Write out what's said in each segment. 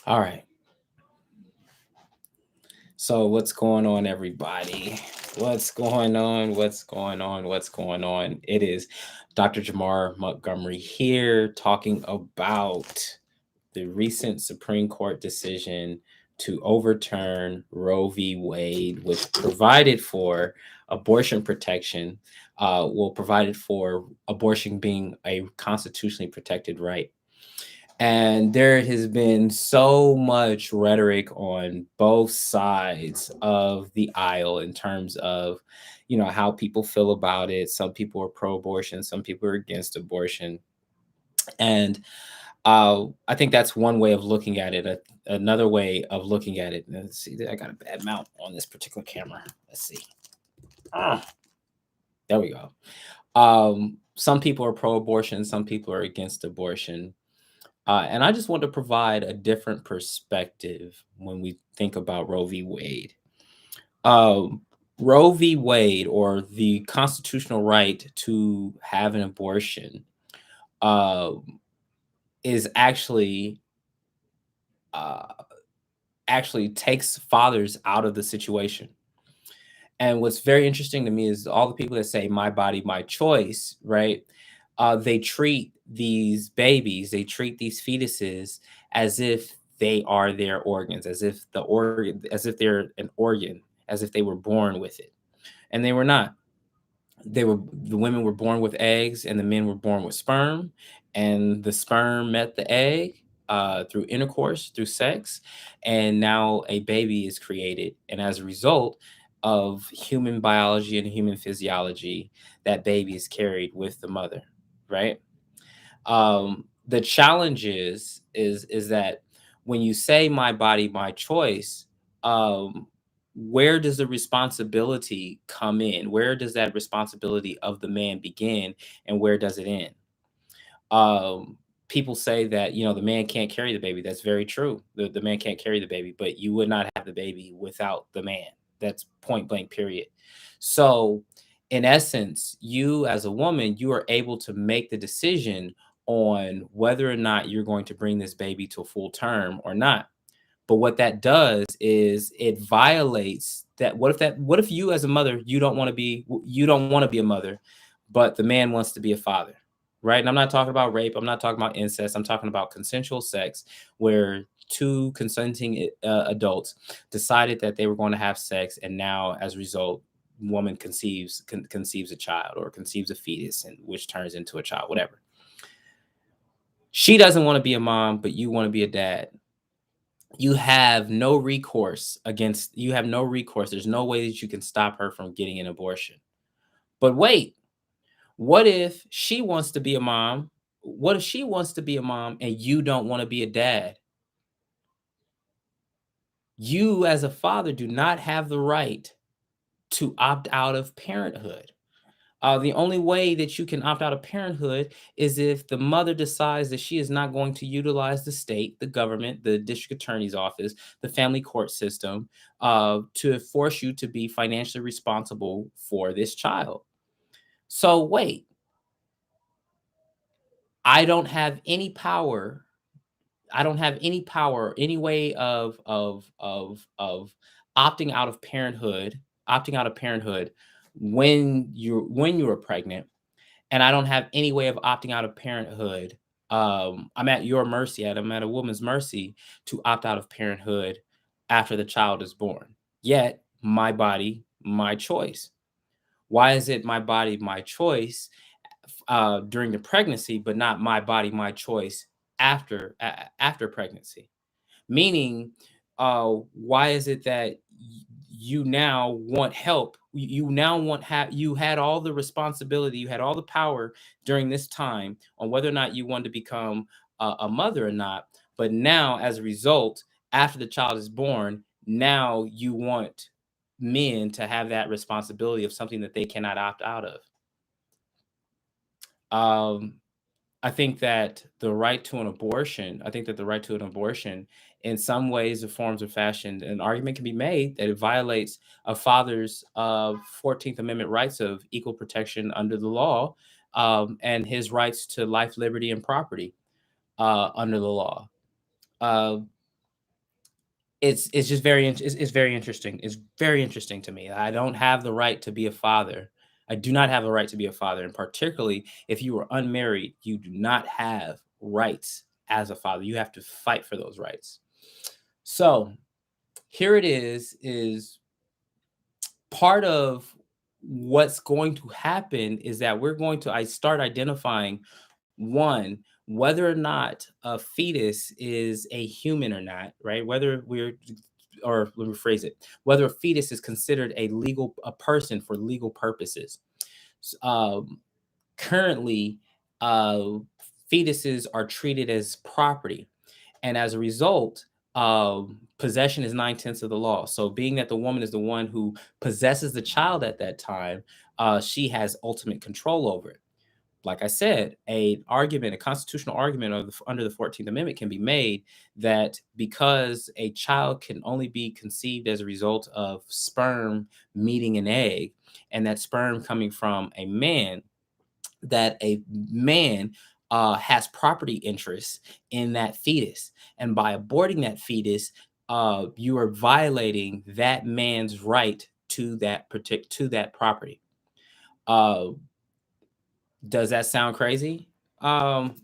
All right. So what's going on, everybody? What's going on? What's going on? What's going on? It is Dr. Jamar Montgomery here talking about the recent Supreme Court decision to overturn Roe v. Wade, which provided for abortion protection, provided for abortion being a constitutionally protected right. And there has been so much rhetoric on both sides of the aisle in terms of, how people feel about it. Some people are pro-abortion, some people are against abortion. And I think that's one way of looking at it. Another way of looking at it, let's see, I got a bad mount on this particular camera. Let's see. There we go. Some people are pro-abortion, some people are against abortion. And I just want to provide a different perspective when we think about Roe v. Wade. Roe v. Wade, or the constitutional right to have an abortion, uh, is uh, actually takes fathers out of the situation. And what's very interesting to me is all the people that say "my body, my choice," right? They treat these babies, they treat these fetuses as if they are their organs, as if they're an organ, as if they were born with it, and they were not. The women were born with eggs, and the men were born with sperm, and the sperm met the egg through intercourse, through sex, and now a baby is created. And as a result of human biology and human physiology, that baby is carried with the mother, right? The challenge is that when you say "my body, my choice," um, where does the responsibility come in? Where does that responsibility of the man begin, and where does it end? People say that the man can't carry the baby. That's very true. The man can't carry the baby, but you would not have the baby without the man. That's point blank. Period. So, in essence, you as a woman, you are able to make the decision on whether or not you're going to bring this baby to a full term or not. But what that does is it violates that. What if you as a mother, you don't want to be a mother, but the man wants to be a father, right? And I'm not talking about rape, I'm not talking about incest, I'm talking about consensual sex where two consenting adults decided that they were going to have sex, and now as a result, woman conceives a child, or conceives a fetus, and which turns into a child, whatever. She doesn't want to be a mom, but you want to be a dad. You have no recourse. There's no way that you can stop her from getting an abortion. But wait, what if she wants to be a mom? What if she wants to be a mom and you don't want to be a dad? You as a father do not have the right to opt out of parenthood. The only way that you can opt out of parenthood is if the mother decides that she is not going to utilize the state, the government, the district attorney's office, the family court system to force you to be financially responsible for this child. So, wait, I don't have any power. I don't have any power, any way of opting out of parenthood, when you're pregnant, and I don't have any way of opting out of parenthood. I'm at your mercy. I'm at a woman's mercy to opt out of parenthood after the child is born. Yet, my body, my choice. Why is it my body, my choice during the pregnancy, but not my body, my choice after pregnancy? Meaning, why is it that you now want help? You now you had all the responsibility, you had all the power during this time on whether or not you wanted to become a mother or not. But now, as a result, after the child is born, now you want men to have that responsibility of something that they cannot opt out of. Um, I think that the right to an abortion, I think that the right to an abortion, in some ways or forms or fashion, an argument can be made that it violates a father's 14th Amendment rights of equal protection under the law, and his rights to life, liberty, and property under the law. Uh, It's just it's very interesting. It's very interesting to me. I don't have the right to be a father. I do not have a right to be a father, and particularly if you are unmarried, you do not have rights as a father. You have to fight for those rights. So here it is part of what's going to happen is that we're going to I start identifying one, whether or not a fetus is a human or not, right? Whether we're or let me rephrase it, whether a fetus is considered a person for legal purposes. S- Um, Currently, uh, fetuses are treated as property, and as a result, possession is 9/10 of the law. So, being that the woman is the one who possesses the child at that time, she has ultimate control over it. Like I said, a constitutional argument under the 14th Amendment can be made that because a child can only be conceived as a result of sperm meeting an egg, and that sperm coming from a man, that a man has property interests in that fetus, and by aborting that fetus, you are violating that man's right to to that property. Uh, does that sound crazy?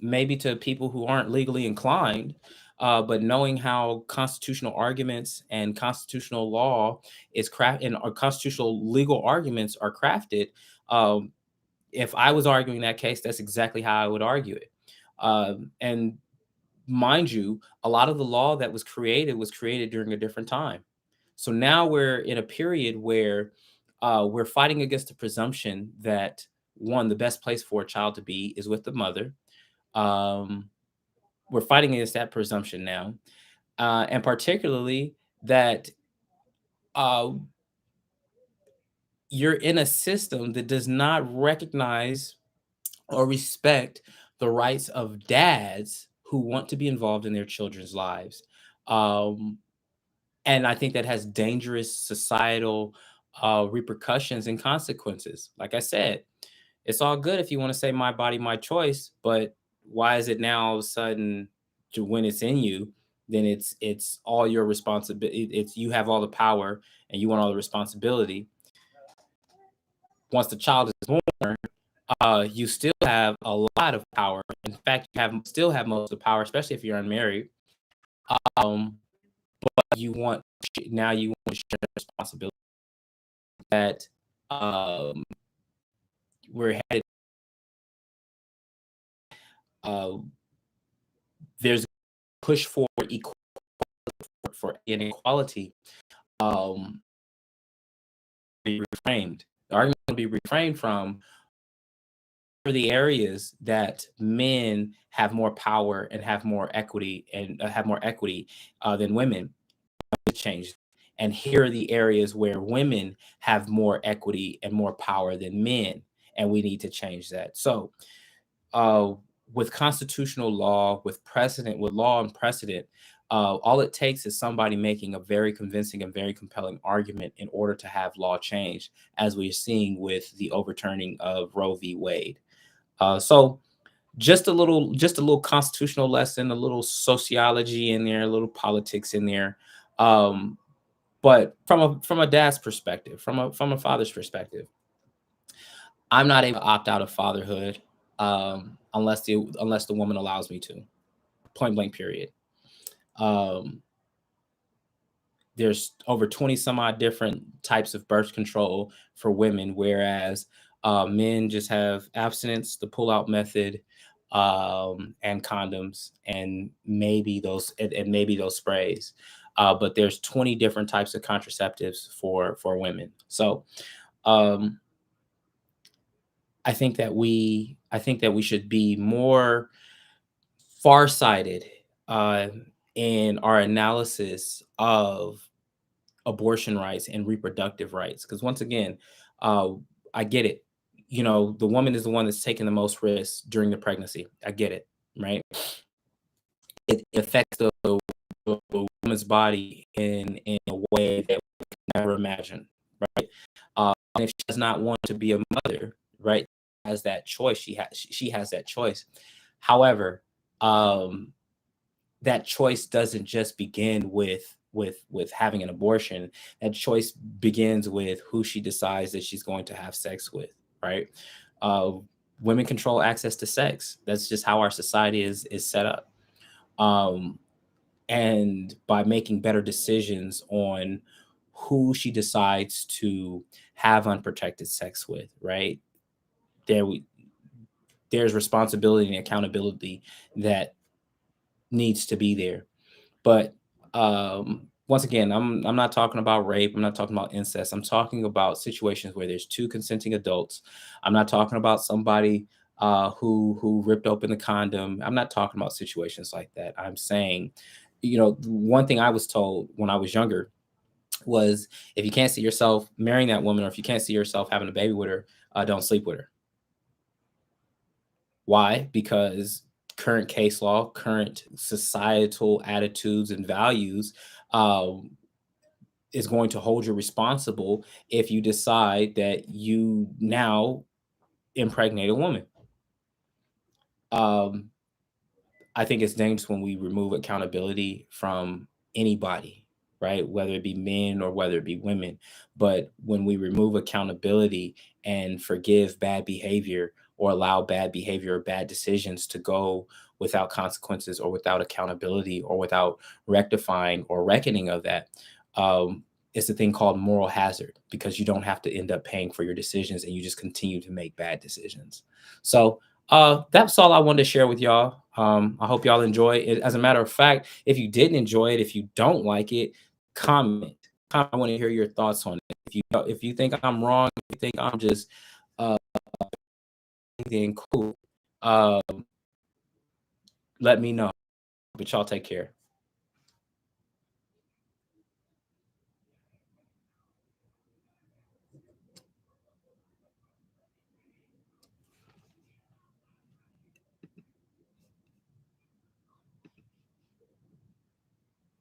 Maybe to people who aren't legally inclined, but knowing how constitutional arguments and constitutional law is craft and our constitutional legal arguments are crafted, um, if I was arguing that case, that's exactly how I would argue it. And mind you, a lot of the law that was created during a different time. So now we're in a period where we're fighting against the presumption that one, the best place for a child to be is with the mother. Um, we're fighting against that presumption now, and particularly that uh, you're in a system that does not recognize or respect the rights of dads who want to be involved in their children's lives. Um, and I think that has dangerous societal repercussions and consequences. Like I said, it's all good if you want to say my body, my choice, but why is it now all of a sudden when it's in you, then it's all your responsibility. It's you have all the power and you want all the responsibility. Once the child is born, you still have a lot of power. In fact, you have still have most of the power, especially if you're unmarried. Um, but you want to share the responsibility that um, we're headed. Uh, there's a push for inequality. Um, be reframed. The argument will be reframed from the areas that men have more power and have more equity than women to change. And here are the areas where women have more equity and more power than men, and we need to change that. So, uh, with constitutional law, with law and precedent, all it takes is somebody making a very convincing and very compelling argument in order to have law change, as we're seeing with the overturning of Roe v. Wade. So just a little constitutional lesson, a little sociology in there, a little politics in there. Um, but from a dad's perspective, from a father's perspective, I'm not able to opt out of fatherhood unless the woman allows me to. Point blank. Period. Um, there's over 20 some odd different types of birth control for women, whereas men just have abstinence, the pull out method, and condoms, and maybe those sprays. But there's 20 different types of contraceptives for women. So um, I think that we should be more farsighted uh, in our analysis of abortion rights and reproductive rights. Because once again, uh, I get it. You know, the woman is the one that's taking the most risks during the pregnancy. I get it, right? It affects the woman's body in a way that we can never imagine, right? And if she does not want to be a mother, right, has that choice. She has that choice. However, um, that choice doesn't just begin with with having an abortion. That choice begins with who she decides that she's going to have sex with, right? Uh, Women control access to sex. That's just how our society is set up. Um, and by making better decisions on who she decides to have unprotected sex with, right? There we there's responsibility and accountability that needs to be there. But once again, I'm not talking about rape. I'm not talking about incest. I'm talking about situations where there's two consenting adults. I'm not talking about somebody who ripped open the condom. I'm not talking about situations like that. I'm saying, one thing I was told when I was younger was, if you can't see yourself marrying that woman, or if you can't see yourself having a baby with her, don't sleep with her. Why? Because current case law, current societal attitudes and values, um, is going to hold you responsible if you decide that you now impregnate a woman. Um, I think it's dangerous when we remove accountability from anybody, right? Whether it be men or whether it be women. But when we remove accountability and forgive bad behavior, or allow bad behavior or bad decisions to go without consequences, or without accountability, or without rectifying or reckoning of that, um, it's a thing called moral hazard, because you don't have to end up paying for your decisions, and you just continue to make bad decisions. So, that's all I wanted to share with y'all. I hope y'all enjoy it. As a matter of fact, if you didn't enjoy it, if you don't like it, comment. I want to hear your thoughts on it. If you think I'm wrong, if you think I'm just uh then cool. Um, let me know. But y'all take care.